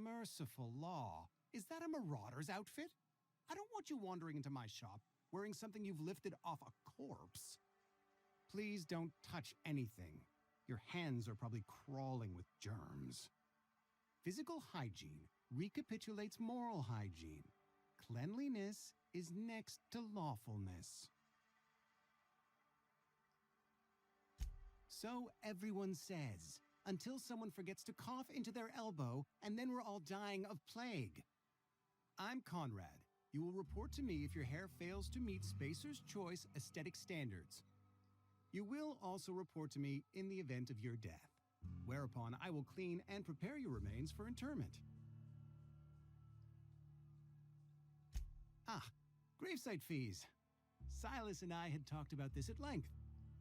Merciful law. Is that a marauder's outfit? I don't want you wandering into my shop wearing something you've lifted off a corpse. Please don't touch anything. Your hands are probably crawling with germs. Physical hygiene recapitulates moral hygiene. Cleanliness is next to lawfulness. So everyone says, until someone forgets to cough into their elbow, and then we're all dying of plague. I'm Conrad. You will report to me if your hair fails to meet Spacer's Choice aesthetic standards. You will also report to me in the event of your death, whereupon I will clean and prepare your remains for interment. Ah, gravesite fees. Silas and I had talked about this at length.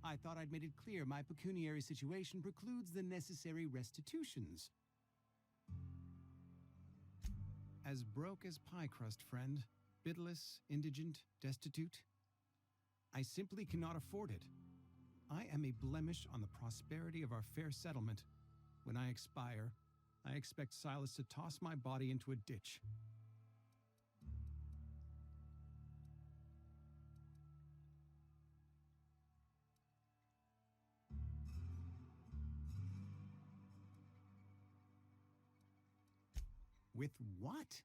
I thought I'd made it clear my pecuniary situation precludes the necessary restitutions. As broke as pie crust, friend. Bitless, indigent, destitute. I simply cannot afford it. I am a blemish on the prosperity of our fair settlement. When I expire, I expect Silas to toss my body into a ditch. With what?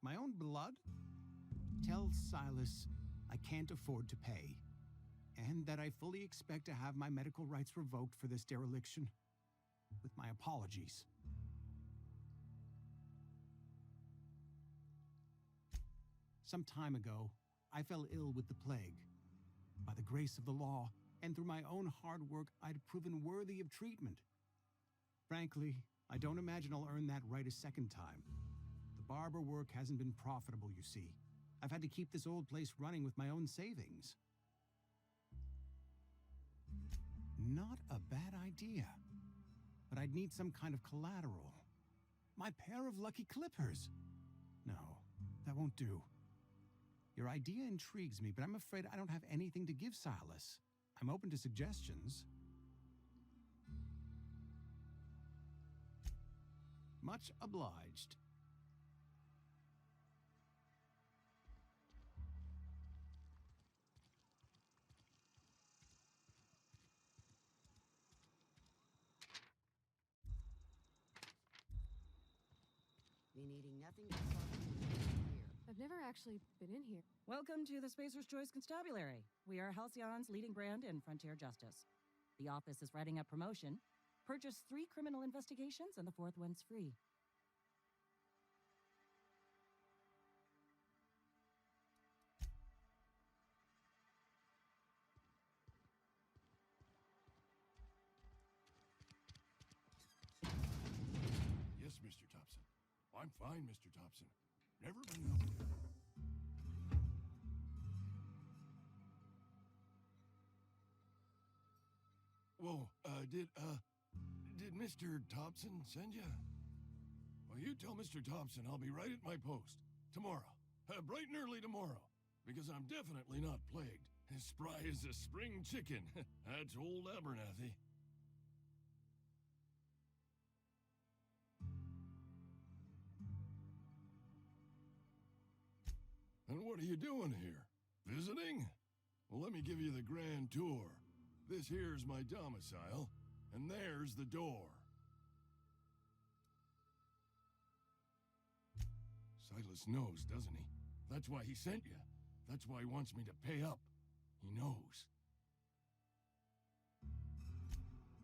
My own blood? Tell Silas I can't afford to pay, and that I fully expect to have my medical rights revoked for this dereliction. With my apologies. Some time ago, I fell ill with the plague. By the grace of the law, and through my own hard work, I'd proven worthy of treatment. Frankly, I don't imagine I'll earn that right a second time. The barber work hasn't been profitable, you see. I've had to keep this old place running with my own savings. Not a bad idea. But I'd need some kind of collateral. My pair of lucky clippers. No, that won't do. Your idea intrigues me, but I'm afraid I don't have anything to give Silas. I'm open to suggestions. Much obliged. Me needing nothing but here. I've never actually been in here. Welcome to the Spacer's Choice Constabulary. We are Halcyon's leading brand in frontier justice. The office is writing up promotion. Purchase 3 criminal investigations and the 4th one's free. Yes, Mr. Thompson. I'm fine, Mr. Thompson. Never been out there. Whoa, did Mr. Thompson send you? Well, you tell Mr. Thompson I'll be right at my post. Tomorrow. Bright and early tomorrow. Because I'm definitely not plagued. As spry as a spring chicken. That's old Abernathy. And what are you doing here? Visiting? Well, let me give you the grand tour. This here's my domicile, and there's the door. Silas knows, doesn't he? That's why he sent you. That's why he wants me to pay up. He knows.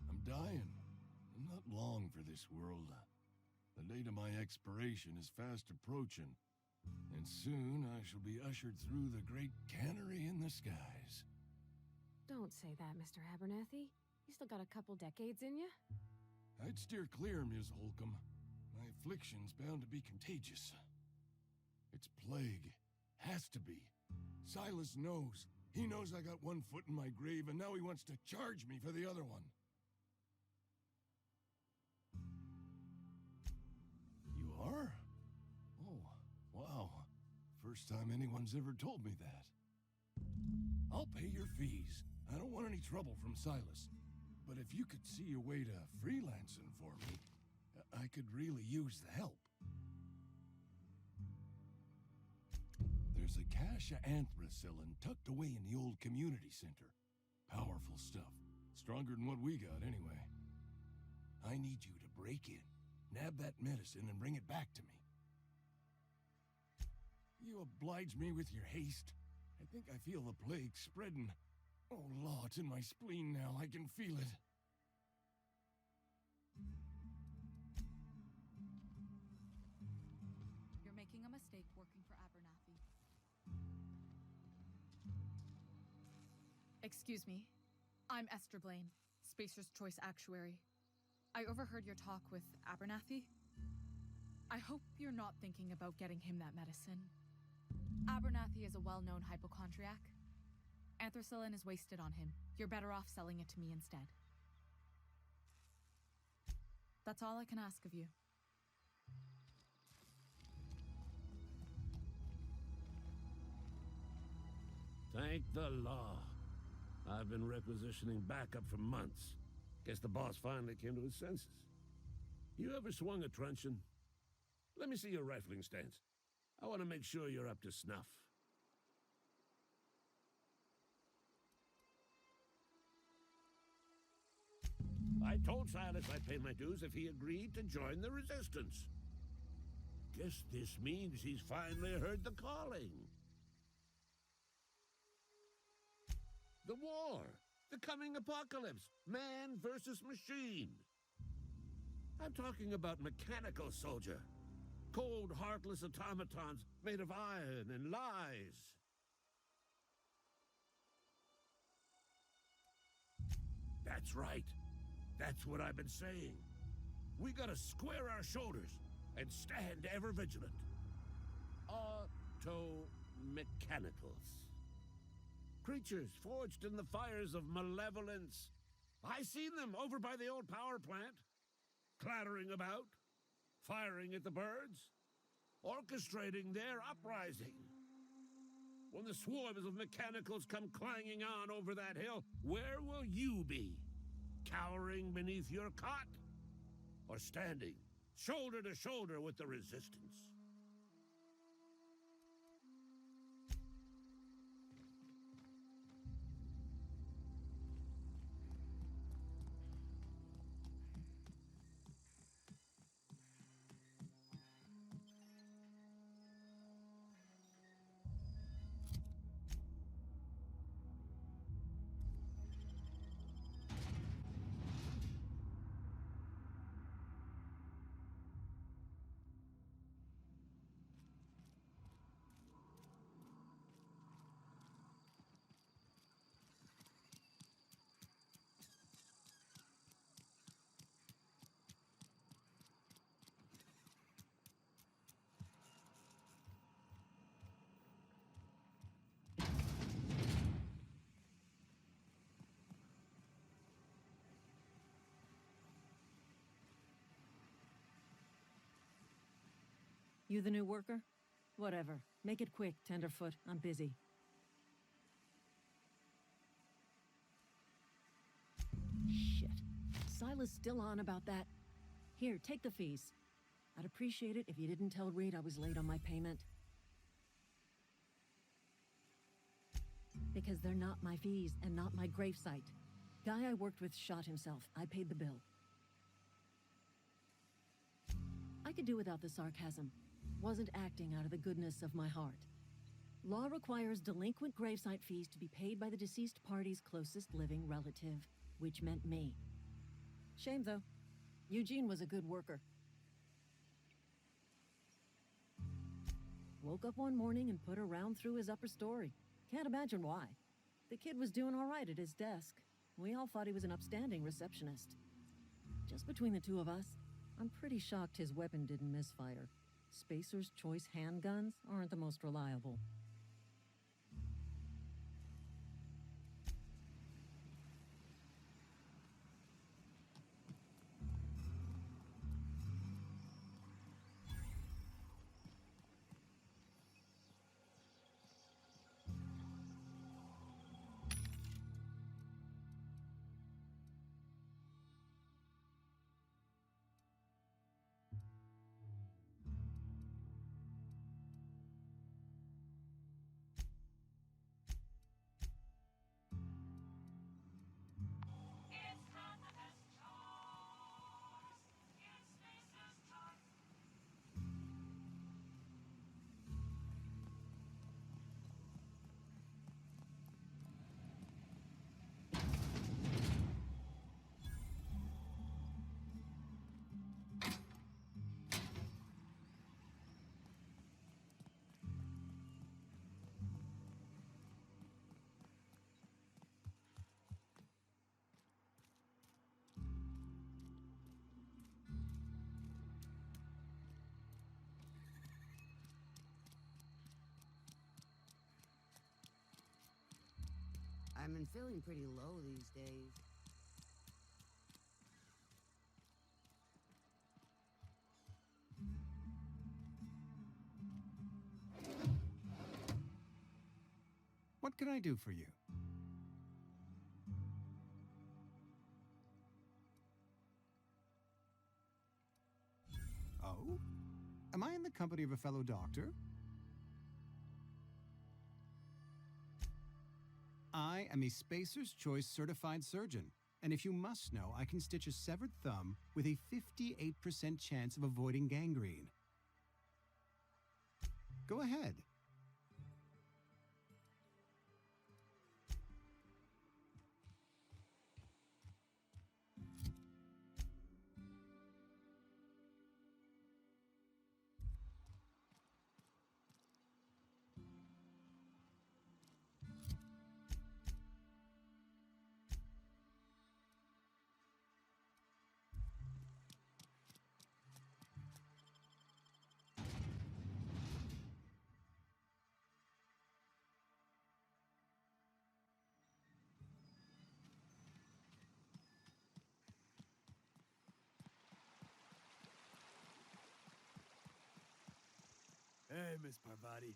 I'm dying. I'm not long for this world. The date of my expiration is fast approaching. And soon I shall be ushered through the great cannery in the skies. Don't say that, Mr. Abernathy. You still got a couple decades in you. I'd steer clear, Ms. Holcomb. My affliction's bound to be contagious. It's plague. Has to be. Silas knows. He knows I got one foot in my grave, and now he wants to charge me for the other one. You are? Oh. Wow, first time anyone's ever told me that. I'll pay your fees. I don't want any trouble from Silas. But if you could see a way to freelancing for me, I could really use the help. stash of anthracillin tucked away in the old community center. Powerful stuff. Stronger than what we got, anyway. I need you to break in, nab that medicine, and bring it back to me. You oblige me with your haste. I think I feel the plague spreading. Oh, Law, it's in my spleen now. I can feel it. You're making a mistake working for Abernathy. Excuse me. I'm Esther Blaine, Spacer's Choice Actuary. I overheard your talk with Abernathy. I hope you're not thinking about getting him that medicine. Abernathy is a well-known hypochondriac. Anthracillin is wasted on him. You're better off selling it to me instead. That's all I can ask of you. Thank the law. I've been requisitioning backup for months. Guess the boss finally came to his senses. You ever swung a truncheon? Let me see your rifling stance. I want to make sure you're up to snuff. I told Silas I'd pay my dues if he agreed to join the resistance. Guess this means he's finally heard the calling. The war, the coming apocalypse, man versus machine. I'm talking about mechanical soldier. Cold, heartless automatons made of iron and lies. That's right. That's what I've been saying. We gotta square our shoulders and stand ever vigilant. Auto-mechanicals. Creatures forged in the fires of malevolence. I seen them over by the old power plant, clattering about, firing at the birds, orchestrating their uprising. When the swarms of mechanicals come clanging on over that hill, where will you be? Cowering beneath your cot? Or standing shoulder to shoulder with the resistance? You the new worker? Whatever. Make it quick, Tenderfoot. I'm busy. Shit. Silas still on about that. Here, take the fees. I'd appreciate it if you didn't tell Reed I was late on my payment. Because they're not my fees and not my gravesite. Guy I worked with shot himself. I paid the bill. I could do without the sarcasm. Wasn't acting out of the goodness of my heart. Law requires delinquent gravesite fees to be paid by the deceased party's closest living relative, which meant me. Shame, though. Eugene was a good worker. Woke up one morning and put a round through his upper story. Can't imagine why. The kid was doing all right at his desk. We all thought he was an upstanding receptionist. Just between the two of us, I'm pretty shocked his weapon didn't misfire. Spacer's Choice handguns aren't the most reliable. I've been feeling pretty low these days. What can I do for you? Oh? Am I in the company of a fellow doctor? I am a Spacer's Choice certified surgeon, and if you must know, I can stitch a severed thumb with a 58% chance of avoiding gangrene. Go ahead. Hey, Miss Parvati.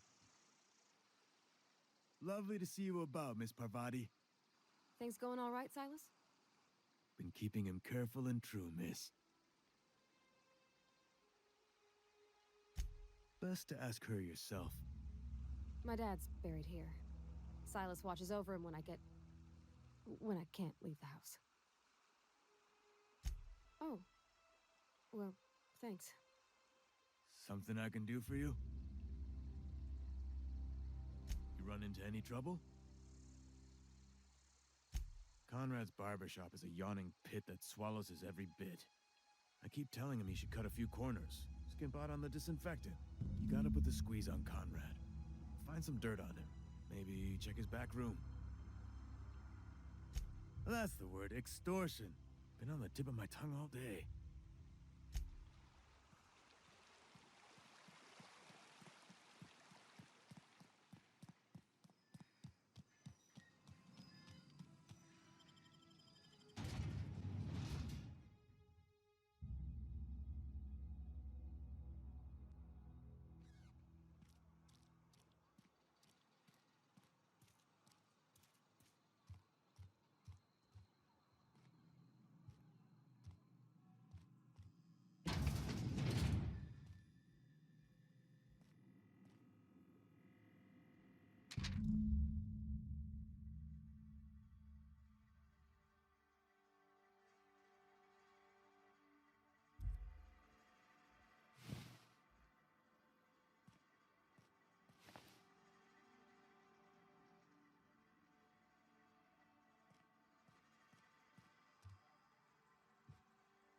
Lovely to see you about, Miss Parvati. Things going all right, Silas? Been keeping him careful and true, miss. Best to ask her yourself. My dad's buried here. Silas watches over him when I can't leave the house. Oh. Well, thanks. Something I can do for you? You run into any trouble? Conrad's barbershop is a yawning pit that swallows his every bit. I keep telling him he should cut a few corners. Skimp out on the disinfectant. You gotta put the squeeze on Conrad. Find some dirt on him. Maybe check his back room. That's the word, extortion. Been on the tip of my tongue all day.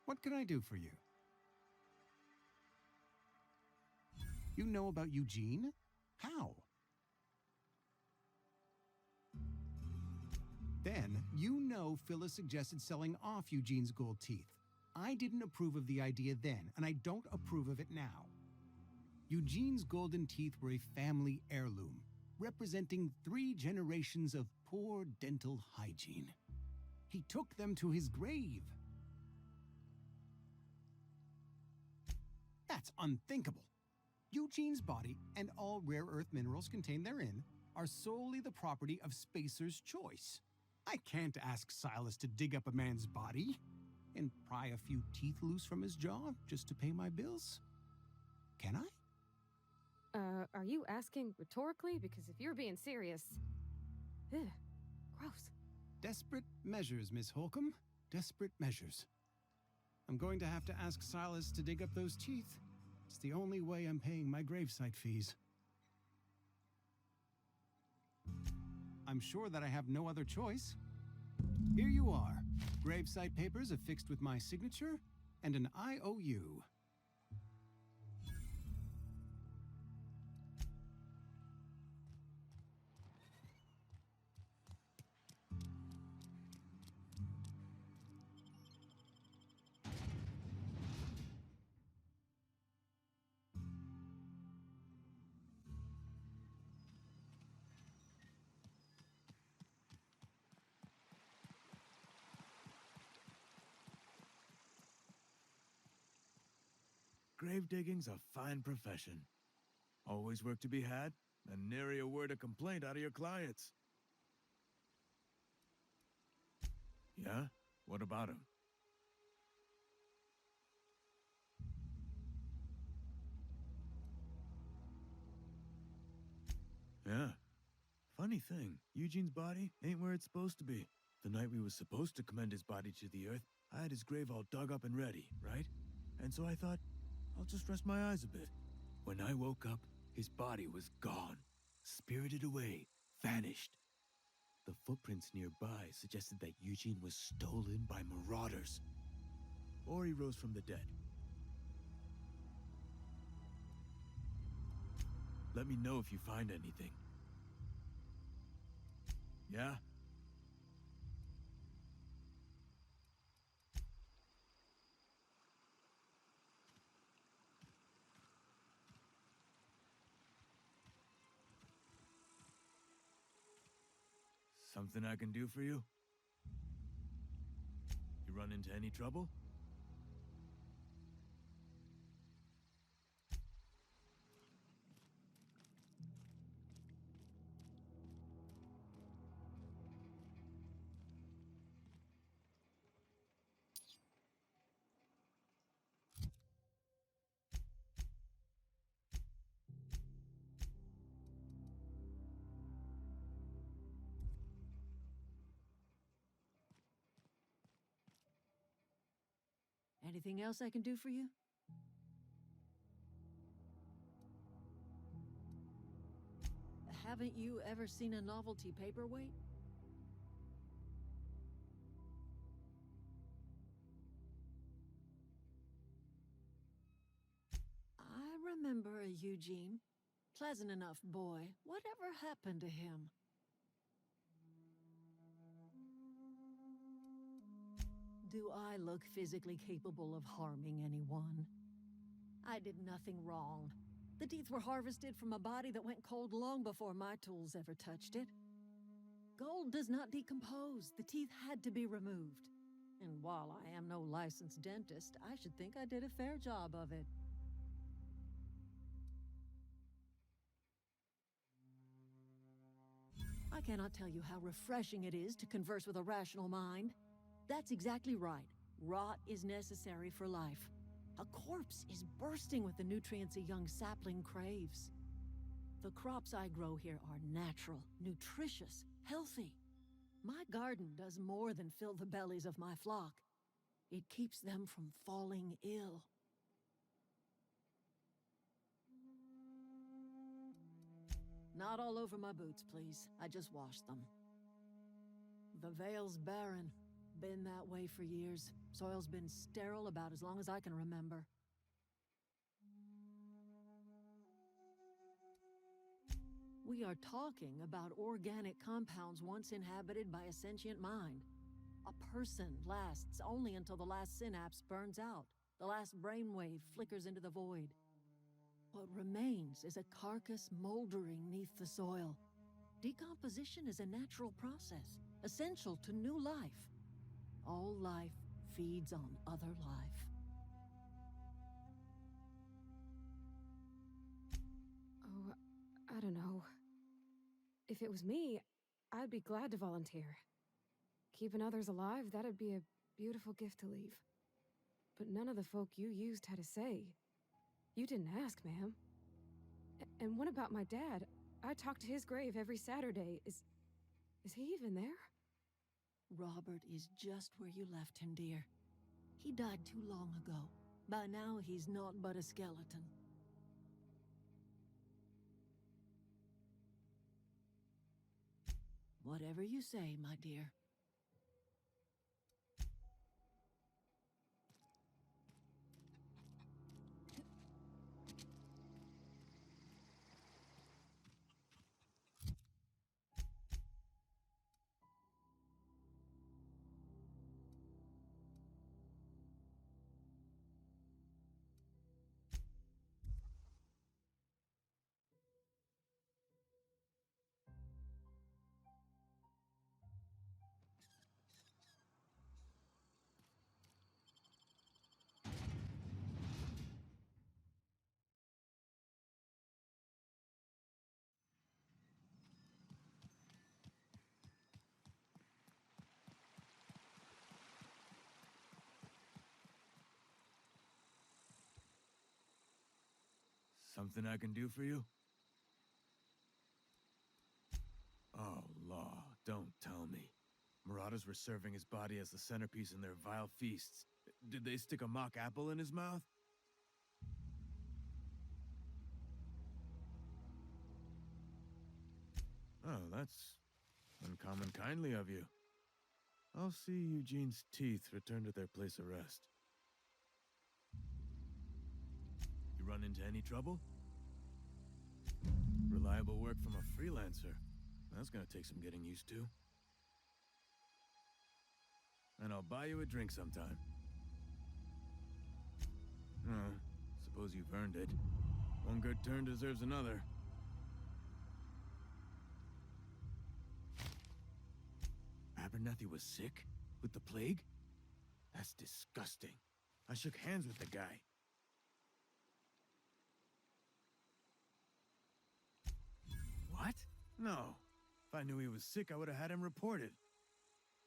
What can I do for you? You know about Eugene? How? Then, you know Phyllis suggested selling off Eugene's gold teeth. I didn't approve of the idea then, and I don't approve of it now. Eugene's golden teeth were a family heirloom, representing 3 generations of poor dental hygiene. He took them to his grave. That's unthinkable. Eugene's body and all rare earth minerals contained therein are solely the property of Spacer's Choice. I can't ask Silas to dig up a man's body and pry a few teeth loose from his jaw just to pay my bills. Can I? Are you asking rhetorically? Because if you're being serious... Ugh, gross. Desperate measures, Miss Holcomb. Desperate measures. I'm going to have to ask Silas to dig up those teeth. It's the only way I'm paying my gravesite fees. I'm sure that I have no other choice. Here you are. Gravesite papers affixed with my signature and an IOU. Grave digging's a fine profession. Always work to be had, and nary a word of complaint out of your clients. Yeah? What about him? Yeah. Funny thing, Eugene's body ain't where it's supposed to be. The night we was supposed to commend his body to the earth, I had his grave all dug up and ready, right? And so I thought, I'll just rest my eyes a bit. When I woke up, his body was gone. Spirited away, vanished. The footprints nearby suggested that Eugene was stolen by marauders. Or he rose from the dead. Let me know if you find anything. Yeah? Something I can do for you? You run into any trouble? Anything else I can do for you? Haven't you ever seen a novelty paperweight? I remember a Eugene. Pleasant enough boy. Whatever happened to him? Do I look physically capable of harming anyone? I did nothing wrong. The teeth were harvested from a body that went cold long before my tools ever touched it. Gold does not decompose. The teeth had to be removed. And while I am no licensed dentist, I should think I did a fair job of it. I cannot tell you how refreshing it is to converse with a rational mind. That's exactly right. Rot is necessary for life. A corpse is bursting with the nutrients a young sapling craves. The crops I grow here are natural, nutritious, healthy. My garden does more than fill the bellies of my flock. It keeps them from falling ill. Not all over my boots, please. I just washed them. The Vale's barren. Been that way for years. Soil's been sterile about as long as I can remember. We are talking about organic compounds once inhabited by a sentient mind. A person lasts only until the last synapse burns out, the last brainwave flickers into the void. What remains is a carcass moldering neath the soil. Decomposition is a natural process, essential to new life. All life feeds on other life. Oh, I don't know. If it was me, I'd be glad to volunteer. Keeping others alive, that'd be a beautiful gift to leave. But none of the folk you used had a say. You didn't ask, ma'am. And what about my dad? I talk to his grave every Saturday. Is he even there? Robert is just where you left him, dear. He died too long ago. By now, he's naught but a skeleton. Whatever you say, my dear. Something I can do for you? Oh, law, don't tell me. Marauders were serving his body as the centerpiece in their vile feasts. Did they stick a mock apple in his mouth? Oh, that's uncommon kindly of you. I'll see Eugene's teeth return to their place of rest. You run into any trouble? Reliable work from a freelancer. That's gonna take some getting used to. And I'll buy you a drink sometime. Oh, suppose you've earned it. One good turn deserves another. Abernathy was sick? With the plague? That's disgusting. I shook hands with the guy. What? No. If I knew he was sick, I would have had him reported.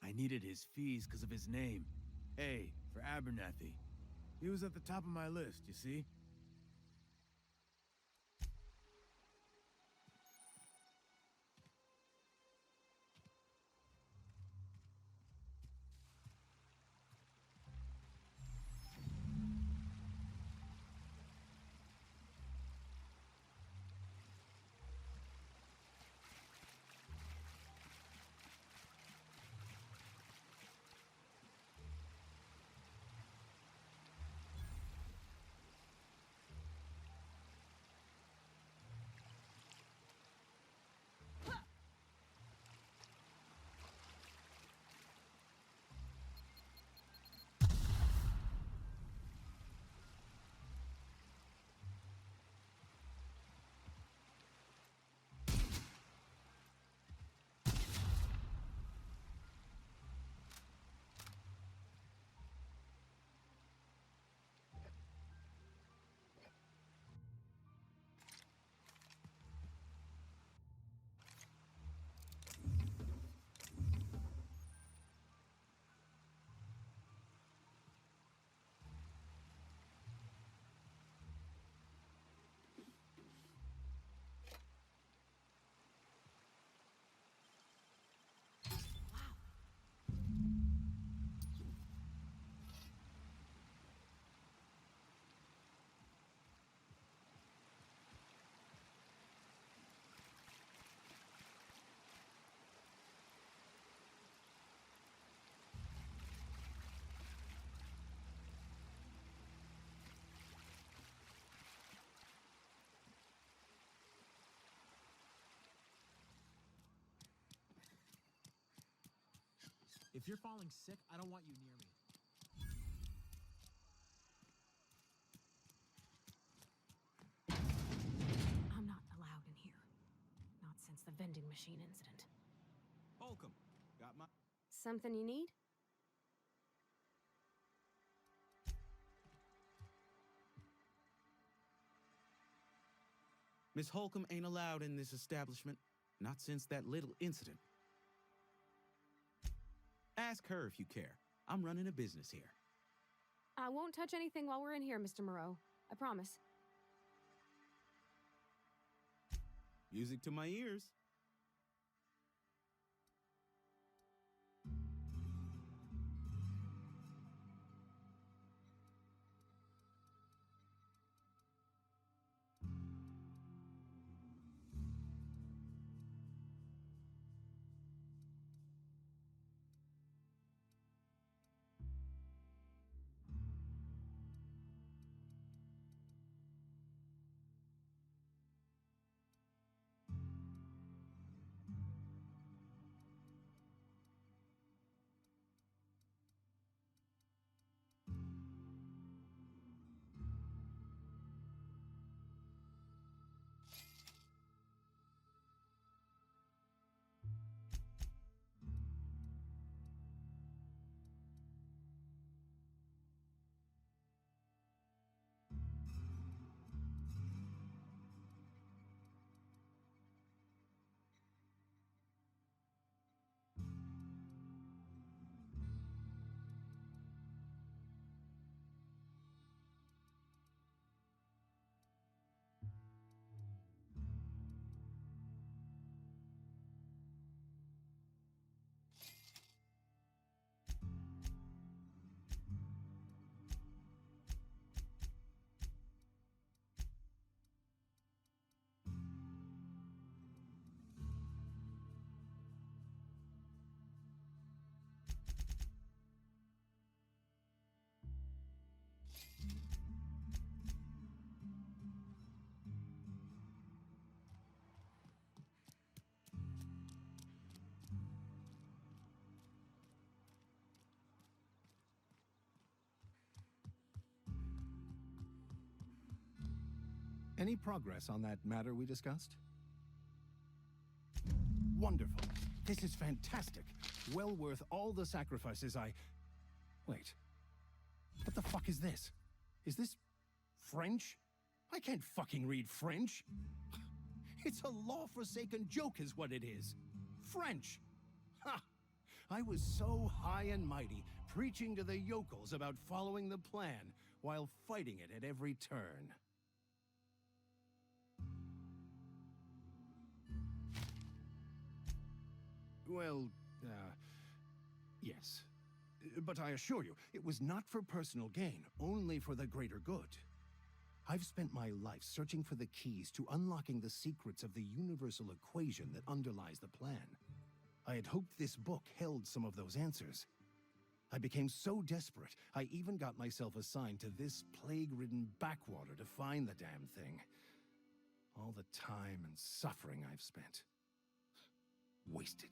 I needed his fees because of his name. A, for Abernathy. He was at the top of my list, you see? If you're falling sick, I don't want you near me. I'm not allowed in here. Not since the vending machine incident. Holcomb, got my... Something you need? Miss Holcomb ain't allowed in this establishment. Not since that little incident. Ask her if you care. I'm running a business here. I won't touch anything while we're in here, Mr. Moreau. I promise. Music to my ears. Any progress on that matter we discussed? Wonderful. This is fantastic. Well worth all the sacrifices I... Wait. What the fuck is this? Is this French? I can't fucking read French. It's a law-forsaken joke is what it is. French. Ha! I was so high and mighty, preaching to the yokels about following the plan, while fighting it at every turn. Well, yes. But I assure you, it was not for personal gain, only for the greater good. I've spent my life searching for the keys to unlocking the secrets of the universal equation that underlies the plan. I had hoped this book held some of those answers. I became so desperate, I even got myself assigned to this plague-ridden backwater to find the damn thing. All the time and suffering I've spent. Wasted.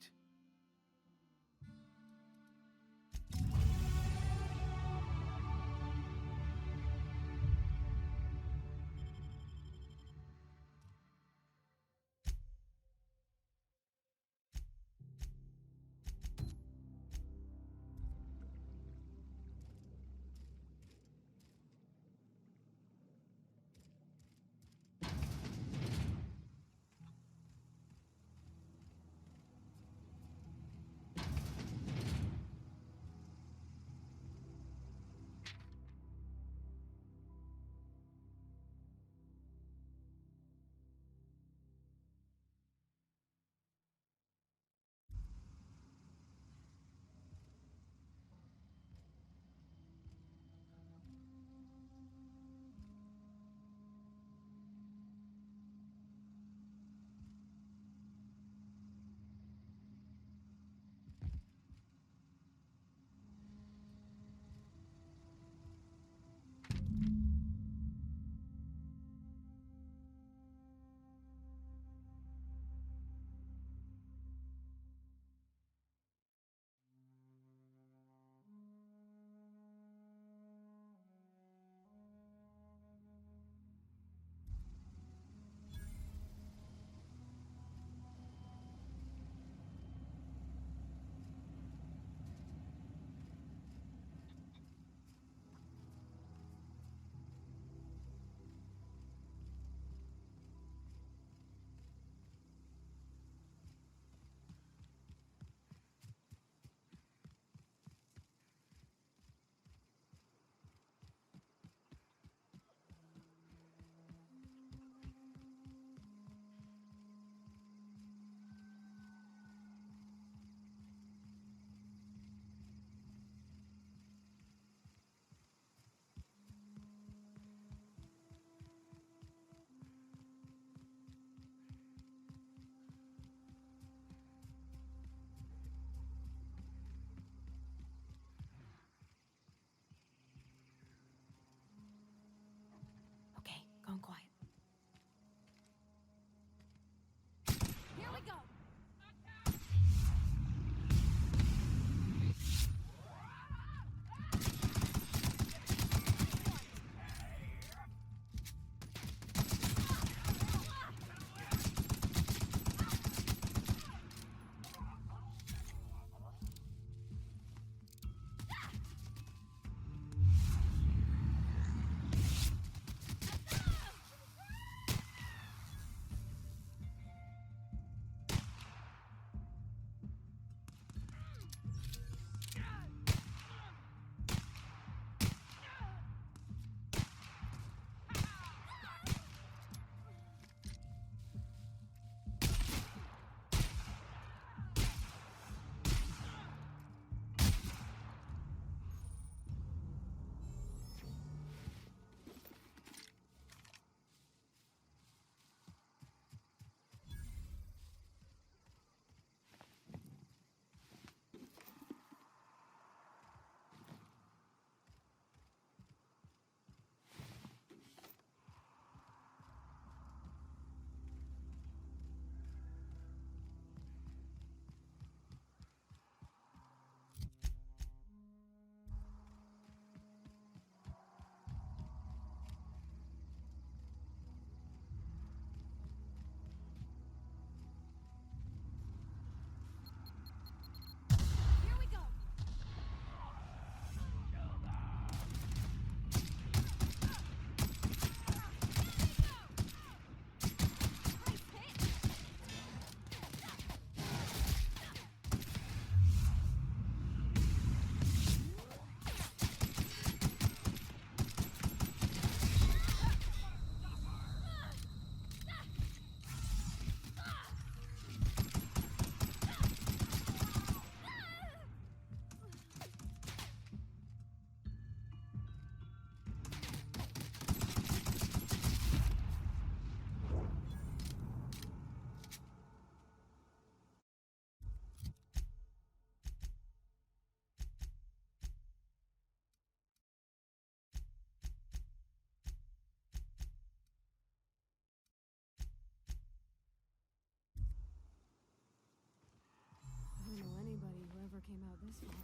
came out this far.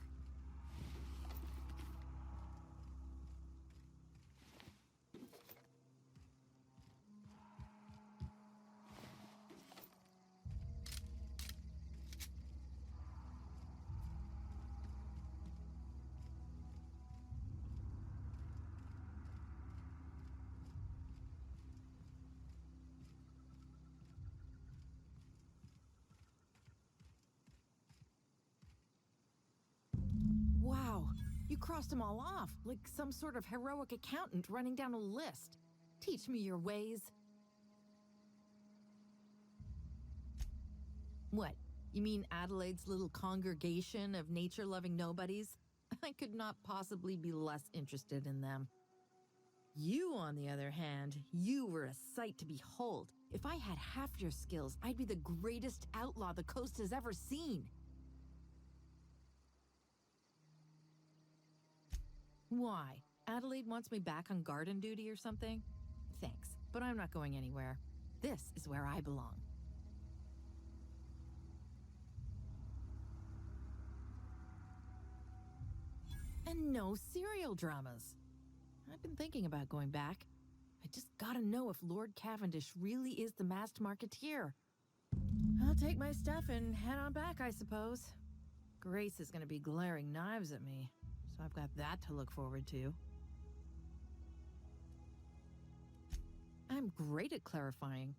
Wow, you crossed them all off, like some sort of heroic accountant running down a list. Teach me your ways. What? You mean Adelaide's little congregation of nature-loving nobodies? I could not possibly be less interested in them. You, on the other hand, you were a sight to behold. If I had half your skills, I'd be the greatest outlaw the coast has ever seen. Why? Adelaide wants me back on garden duty or something? Thanks, but I'm not going anywhere. This is where I belong. And no serial dramas. I've been thinking about going back. I just gotta know if Lord Cavendish really is the masked marketeer. I'll take my stuff and head on back, I suppose. Grace is gonna be glaring knives at me, so I've got that to look forward to. I'm great at clarifying.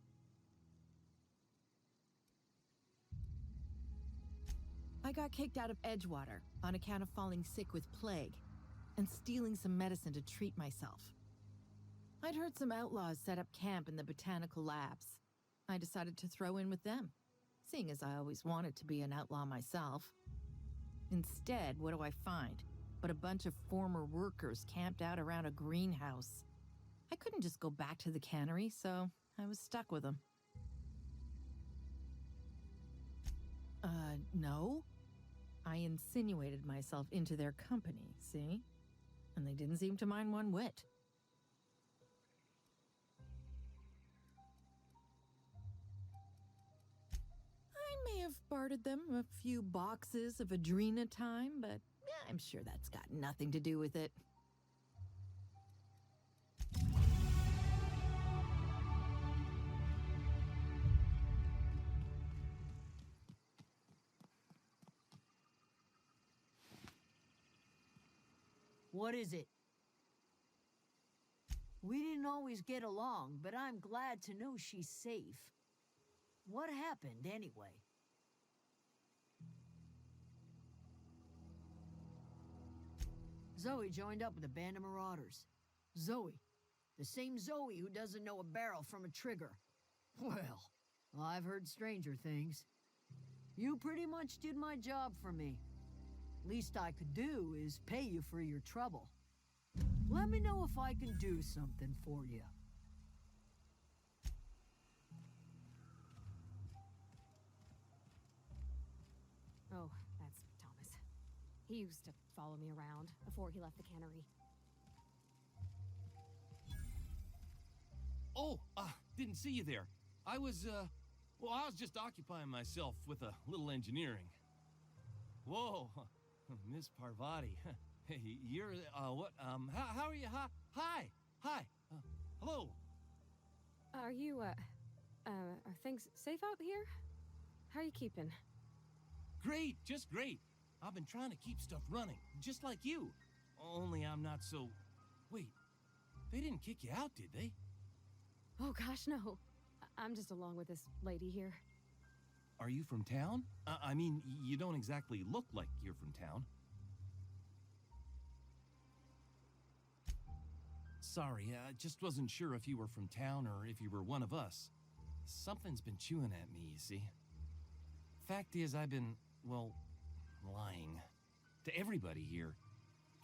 I got kicked out of Edgewater on account of falling sick with plague and stealing some medicine to treat myself. I'd heard some outlaws set up camp in the botanical labs. I decided to throw in with them, seeing as I always wanted to be an outlaw myself. Instead, what do I find but a bunch of former workers camped out around a greenhouse? I couldn't just go back to the cannery, so I was stuck with them. No. I insinuated myself into their company, see? And they didn't seem to mind one whit. I may have bartered them a few boxes of Adrena time, but I'm sure that's got nothing to do with it. What is it? We didn't always get along, but I'm glad to know she's safe. What happened, anyway? Zoe joined up with a band of marauders. Zoe. The same Zoe who doesn't know a barrel from a trigger. Well, I've heard stranger things. You pretty much did my job for me. Least I could do is pay you for your trouble. Let me know if I can do something for you. Oh, that's Thomas. He used to follow me around before he left the cannery. Oh, didn't see you there. I was just occupying myself with a little engineering. Whoa, Miss Parvati. Hey, you're, what, how are you? Hi, hello. Are you, are things safe out here? How are you keeping? Great, just great. I've been trying to keep stuff running, just like you. Only I'm not so... Wait, they didn't kick you out, did they? Oh gosh, no. I'm just along with this lady here. Are you from town? I mean, you don't exactly look like you're from town. Sorry, I just wasn't sure if you were from town or if you were one of us. Something's been chewing at me, you see. Fact is, I've been, well, lying. To everybody here.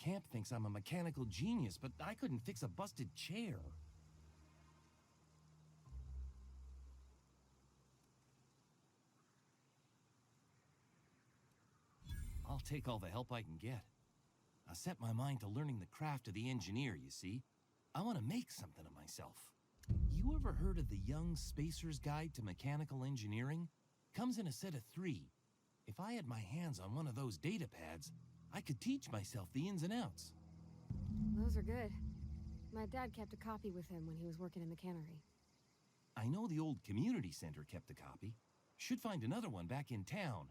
Camp thinks I'm a mechanical genius, but I couldn't fix a busted chair. I'll take all the help I can get. I set my mind to learning the craft of the engineer, you see. I want to make something of myself. You ever heard of the Young Spacer's Guide to Mechanical Engineering? Comes in a set of 3. If I had my hands on one of those data pads, I could teach myself the ins and outs. Those are good. My dad kept a copy with him when he was working in the cannery. I know the old community center kept a copy. Should find another one back in town.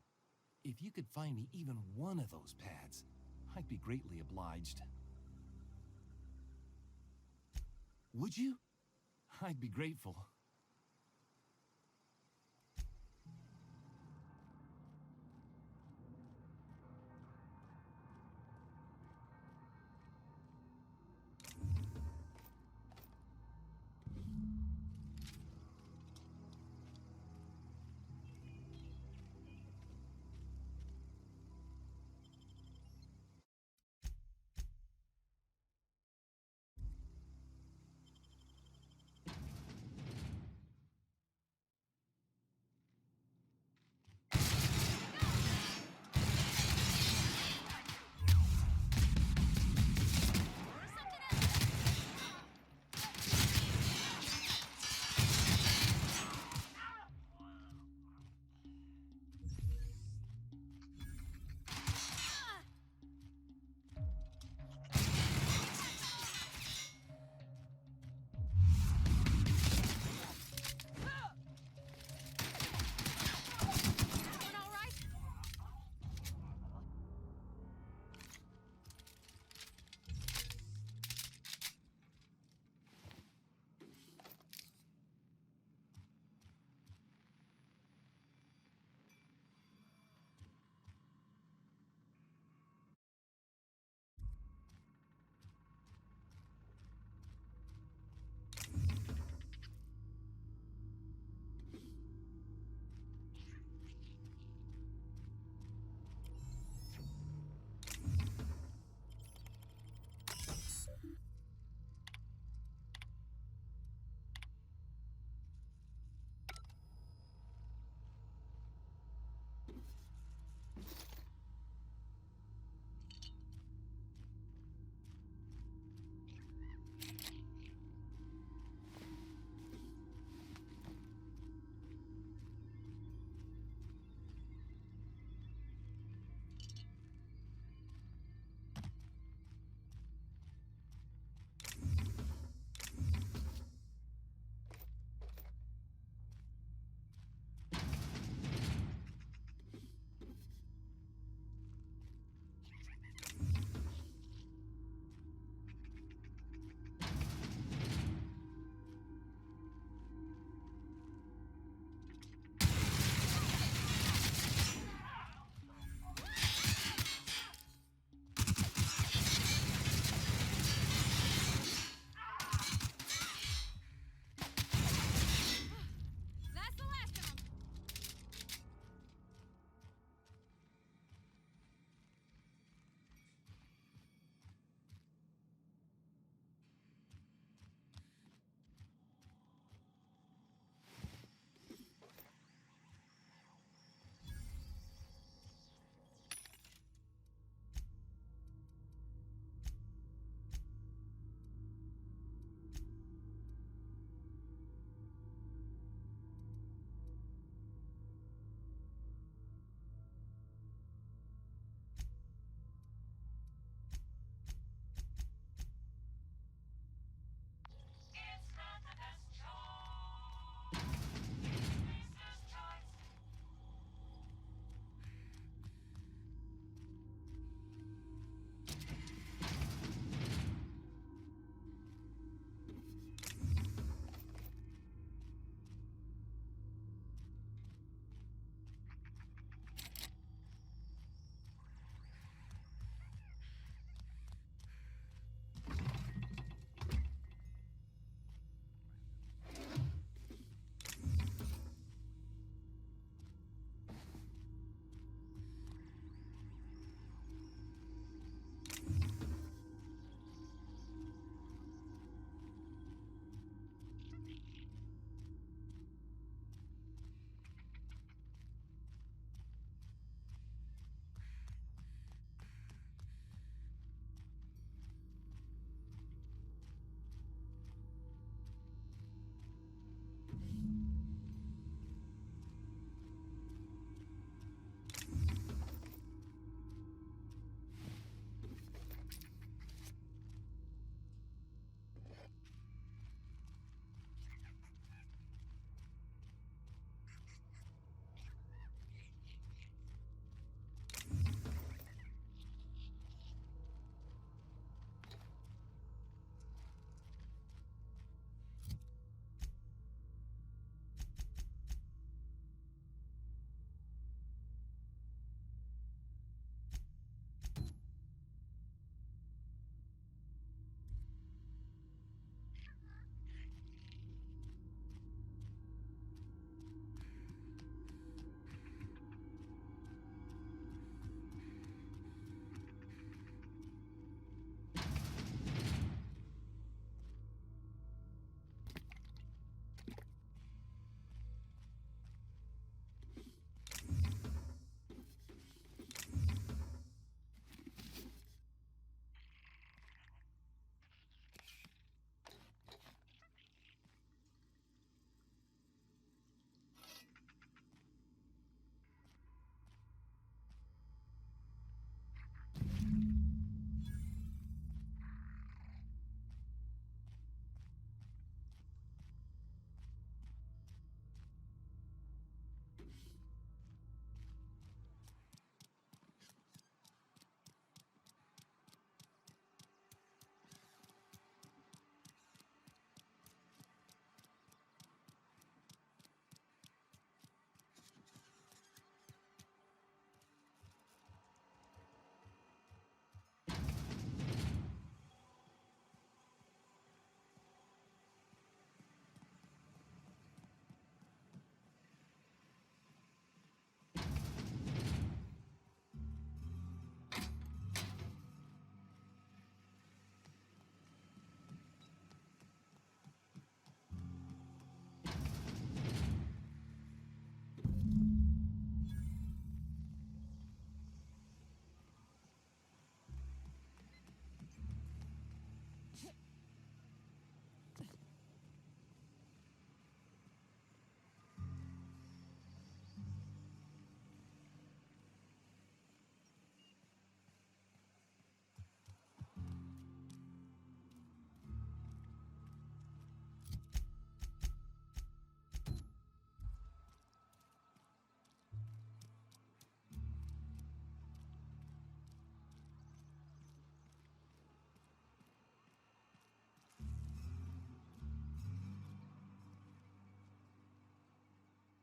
If you could find me even one of those pads, I'd be greatly obliged. Would you? I'd be grateful.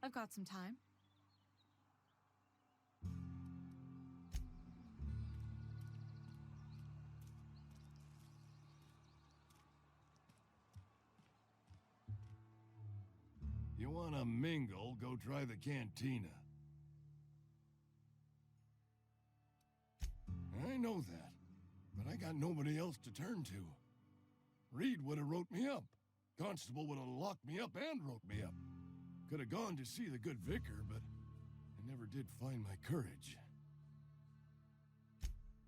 I've got some time. You wanna mingle, go try the cantina. I know that, but I got nobody else to turn to. Reed would have wrote me up. Constable would have locked me up and wrote me up. Could have gone to see the good vicar, but I never did find my courage.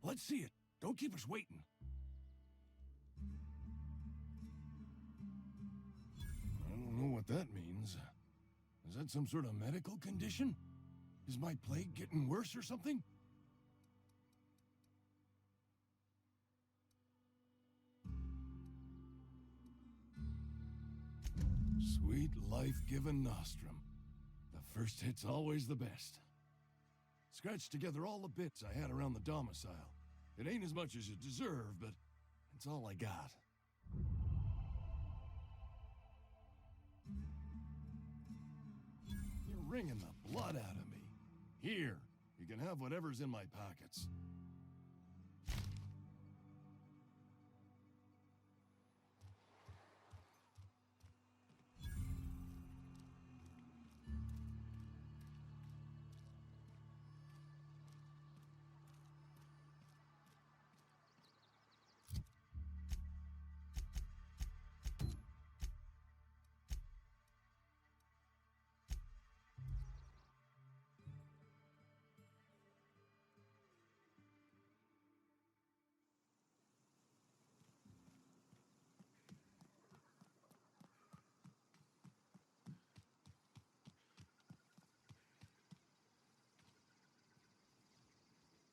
Let's see it. Don't keep us waiting. I don't know what that means. Is that some sort of medical condition? Is my plague getting worse or something? Sweet life-giving nostrum. The first hit's always the best. Scratched together all the bits I had around the domicile. It ain't as much as you deserve, but it's all I got. You're wringing the blood out of me. Here, you can have whatever's in my pockets.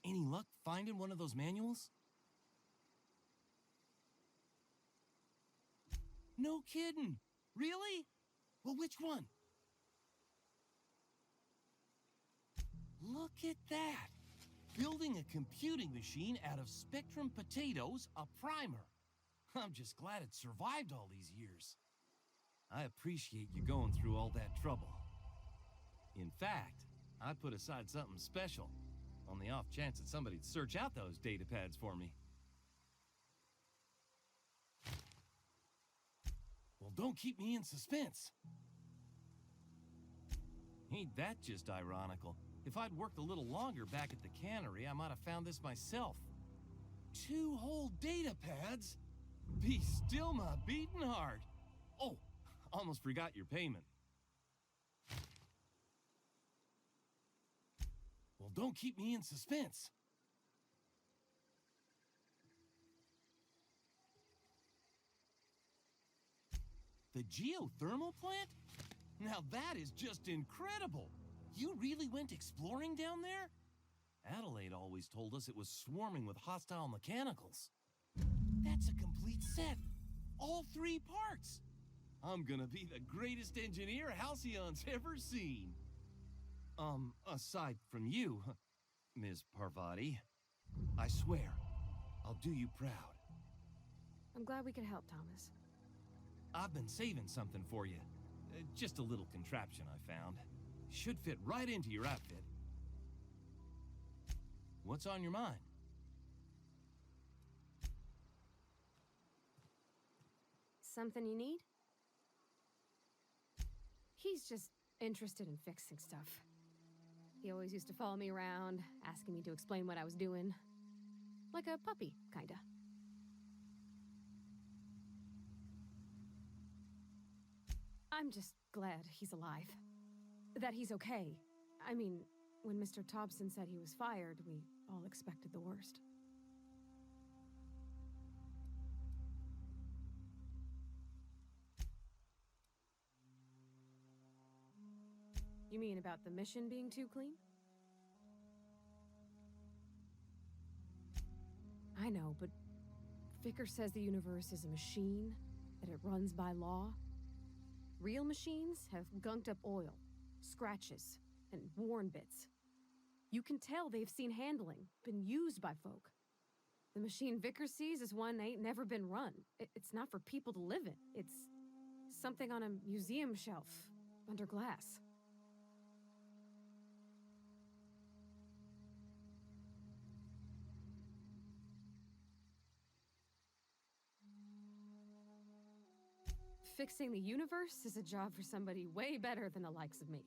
Any luck finding one of those manuals? No kidding. Really? Well, which one? Look at that. Building a computing machine out of Spectrum potatoes, a primer. I'm just glad it survived all these years. I appreciate you going through all that trouble. In fact, I put aside something special on the off chance that somebody'd search out those data pads for me. Well, don't keep me in suspense. Ain't that just ironical? If I'd worked a little longer back at the cannery, I might have found this myself. 2 whole data pads? Be still my beating heart. Oh, almost forgot your payment. Well, don't keep me in suspense. The geothermal plant? Now that is just incredible. You really went exploring down there? Adelaide always told us it was swarming with hostile mechanicals. That's a complete set. All 3 parts. I'm gonna be the greatest engineer Halcyon's ever seen. Aside from you, Ms. Parvati, I swear, I'll do you proud. I'm glad we could help, Thomas. I've been saving something for you. Just a little contraption I found. Should fit right into your outfit. What's on your mind? Something you need? He's just interested in fixing stuff. He always used to follow me around, asking me to explain what I was doing. Like a puppy, kinda. I'm just glad he's alive. That he's okay. I mean, when Mr. Thompson said he was fired, we all expected the worst. You mean about the mission being too clean? I know, but Vicker says the universe is a machine, that it runs by law. Real machines have gunked up oil, scratches, and worn bits. You can tell they've seen handling, been used by folk. The machine Vicker sees is one ain't never been run. It's not for people to live in. It's something on a museum shelf, under glass. fixing the universe is a job for somebody way better than the likes of me.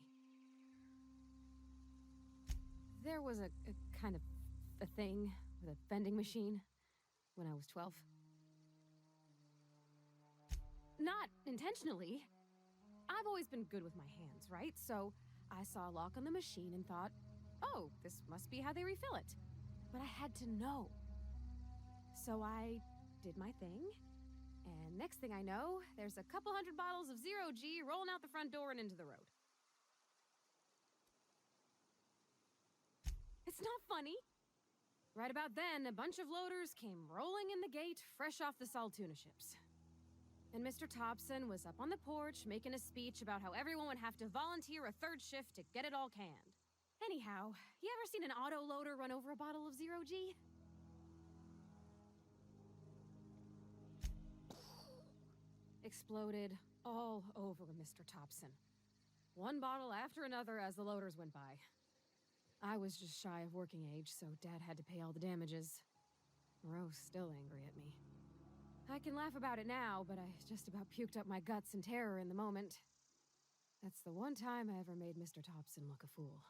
There was a kind of a thing with a vending machine when I was 12. Not intentionally. I've always been good with my hands, right? So I saw a lock on the machine and thought, oh, this must be how they refill it. But I had to know. So I did my thing, and next thing I know, there's a couple hundred bottles of 0G rolling out the front door and into the road. It's not funny. Right about then, a bunch of loaders came rolling in the gate, fresh off the Saltuna ships. And Mr. Thompson was up on the porch making a speech about how everyone would have to volunteer a third shift to get it all canned. Anyhow, you ever seen an auto loader run over a bottle of 0G? Exploded all over Mr. Thompson. One bottle after another as the loaders went by. I was just shy of working age, so Dad had to pay all the damages. Rose still angry at me. I can laugh about it now, but I just about puked up my guts in terror in the moment. That's the one time I ever made Mr. Thompson look a fool.